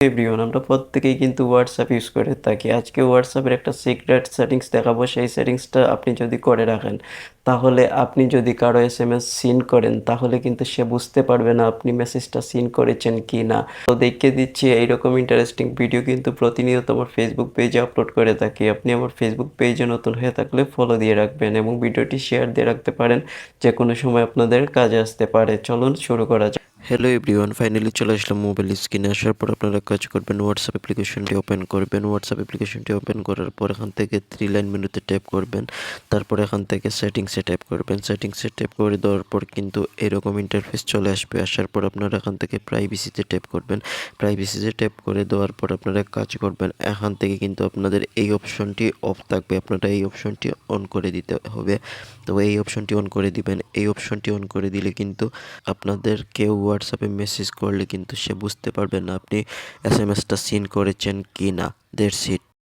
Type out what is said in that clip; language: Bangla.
এভরিওয়ান আমরা প্রত্যেকেই কিন্তু হোয়াটসঅ্যাপ ইউজ করে থাকি। আজকে হোয়াটসঅ্যাপের একটা সিক্রেট সেটিংস দেখাবো। সেই সেটিংসটা আপনি যদি করে রাখেন, তাহলে আপনি যদি কারো এসএমএস সিন করেন, তাহলে কিন্তু সে বুঝতে পারবে না আপনি মেসেজটা সিন করেছেন কি না। তো দেখিয়ে দিচ্ছি এইরকম ইন্টারেস্টিং ভিডিও কিন্তু প্রতিনিয়ত আমার ফেসবুক পেজে আপলোড করে থাকি। আপনি আমার ফেসবুক পেজে নতুন হয়ে থাকলে ফলো দিয়ে রাখবেন এবং ভিডিওটি শেয়ার দিয়ে রাখতে পারেন, যে কোনো সময় আপনাদের কাজে আসতে পারে। চলুন শুরু করা যাক। হ্যালো এভরিওয়ান, ফাইনালি চলে আসলাম মোবাইল স্ক্রিনে। আসার পর আপনারা কাজ করবেন, হোয়াটসঅ্যাপ অ্যাপ্লিকেশনটি ওপেন করবেন। হোয়াটসঅ্যাপ অ্যাপ্লিকেশনটি ওপেন করার পর এখান থেকে 3 লাইন মেনুতে ট্যাপ করবেন। তারপর এখান থেকে সেটিংসে ট্যাপ করবেন। সেটিংসে ট্যাপ করে দেওয়ার পর কিন্তু এরকম ইন্টারফেস চলে আসবে। আসার পর আপনারা এখান থেকে প্রাইভেসিতে ট্যাপ করবেন। প্রাইভেসিতে ট্যাপ করে দেওয়ার পর আপনারা কাজ করবেন। এখান থেকে কিন্তু আপনাদের এই অপশনটি অফ থাকবে, আপনারা এই অপশনটি অন করে দিতে হবে। তো এই অপশনটি অন করে দিবেন। এই অপশনটি অন করে দিলে কিন্তু আপনাদের কেউ হোয়াটসঅ্যাপে মেসেজ করলে কিন্তু সে বুঝতে পারবে না আপনি এসএমএসটা সিন করেছেন কি না। That's it.